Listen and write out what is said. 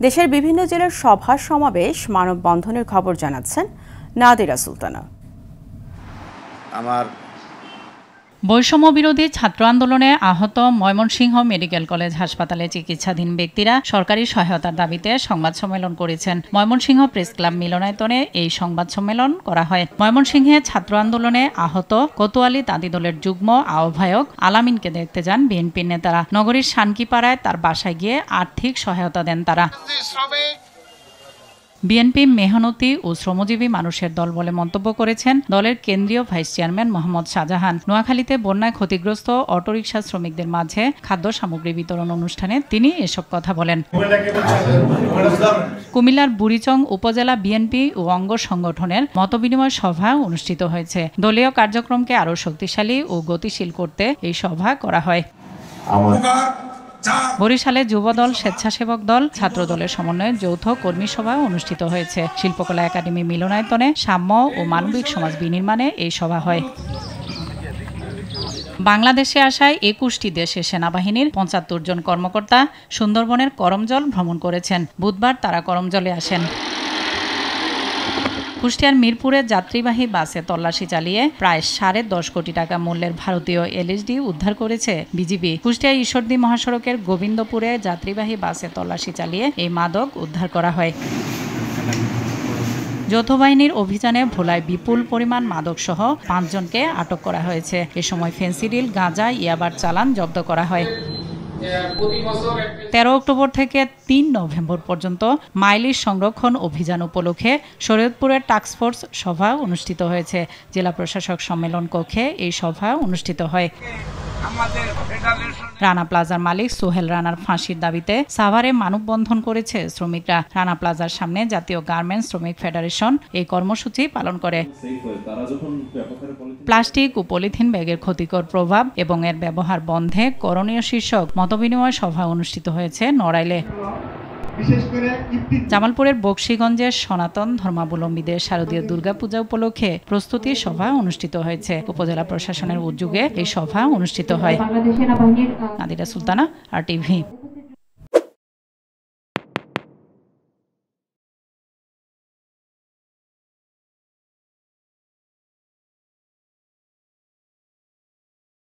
দেশের বিভিন্ন জেলার সভা সমাবেশ মানববন্ধনের খবর জানাচ্ছেন নাদিরা সুলতানা। বৈষম্য বিরোধী ছাত্র আন্দোলনে আহত ময়মনসিংহ মেডিকেল কলেজ হাসপাতালে চিকিৎসাধীন ব্যক্তিরা সরকারি সহায়তার দাবিতে সংবাদ সম্মেলন করেছেন। ময়মনসিংহ প্রেস ক্লাব মিলনায়তনে এই সংবাদ সম্মেলন করা হয়। ময়মনসিংহে ছাত্র আন্দোলনে আহত কোতোয়ালি তাঁতি দলের যুগ্ম আহ্বায়ক আলামিনকে দেখতে যান বিএনপির নেতারা। নগরীর শানকিপাড়ায় তার বাসায় গিয়ে আর্থিক সহায়তা দেন তারা। বিএনপি মেহনতি ও শ্রমজীবী মানুষের দল বলে মন্তব্য করেছেন দলের কেন্দ্রীয় ভাইস চেয়ারম্যান মোহাম্মদ শাহজাহান। নোয়াখালীতে বন্যায় ক্ষতিগ্রস্ত অটোরিকশা শ্রমিকদের মাঝে খাদ্য সামগ্রী বিতরণ অনুষ্ঠানে তিনি এসব কথা বলেন। কুমিল্লার বুড়িচং উপজেলা বিএনপি ও অঙ্গ সংগঠনের মতবিনিময় সভা অনুষ্ঠিত হয়েছে। দলীয় কার্যক্রমকে আরও শক্তিশালী ও গতিশীল করতে এই সভা করা হয়। বরিশালে যুবদল, স্বেচ্ছাসেবক দল, ছাত্র দলের সমন্বয়ে যৌথ কর্মী সভা অনুষ্ঠিত হয়েছে। শিল্পকলা একাডেমি মিলনায়তনে সাম্য ও মানবিক সমাজ বিনির্মাণে এই সভা হয়। বাংলাদেশে আসায় ২১টি দেশের সেনাবাহিনীর ৭৫ জন কর্মকর্তা সুন্দরবনের করমজল ভ্রমণ করেছেন। বুধবার তারা করমজলে আসেন। কুষ্টিয়ার মিরপুরে যাত্রীবাহী বাসে তল্লাশি চালিয়ে প্রায় ১০.৫ কোটি টাকা মূল্যের ভারতীয় এলএসডি উদ্ধার করেছে বিজিবি। কুষ্টিয়া ঈশ্বরদী মহাসড়কের গোবিন্দপুরে যাত্রীবাহী বাসে তল্লাশি চালিয়ে এই মাদক উদ্ধার করা হয়। যৌথ বাহিনীর অভিযানে ভোলায় বিপুল পরিমাণ মাদকসহ ৫ জনকে আটক করা হয়েছে। এ সময় ফেন্সিডিল, গাঁজা, ইয়াবার চালান জব্দ করা হয়। ১৩ অক্টোবর থেকে ৩ নভেম্বর পর্যন্ত মাইলিশ সংরক্ষণ অভিযান উপলক্ষে শরীয়তপুরের টাস্কফোর্স সভা অনুষ্ঠিত হয়েছে। জেলা প্রশাসক সম্মেলন কক্ষে এই সভা অনুষ্ঠিত হয়। রানা প্লাজার মালিক সোহেল রানার ফাঁসির দাবিতে সাভারে মানববন্ধন করেছে শ্রমিকরা। রানা প্লাজার সামনে জাতীয় গার্মেন্টস শ্রমিক ফেডারেশন এই কর্মসূচি পালন করে। প্লাস্টিক ও পলিথিন ব্যাগের ক্ষতিকর প্রভাব এবং এর ব্যবহার বন্ধে করণীয় শীর্ষক মতবিনিময় সভা অনুষ্ঠিত হয়েছে নড়াইলে। জামালপুরের বকশীগঞ্জের সনাতন ধর্মাবলম্বীদের শারদীয় দুর্গাপূজা উপলক্ষে প্রস্তুতি সভা অনুষ্ঠিত হয়েছে। উপজেলা প্রশাসনের উদ্যোগে এই সভা অনুষ্ঠিত হয়। নাদিরা সুলতানা, RTV।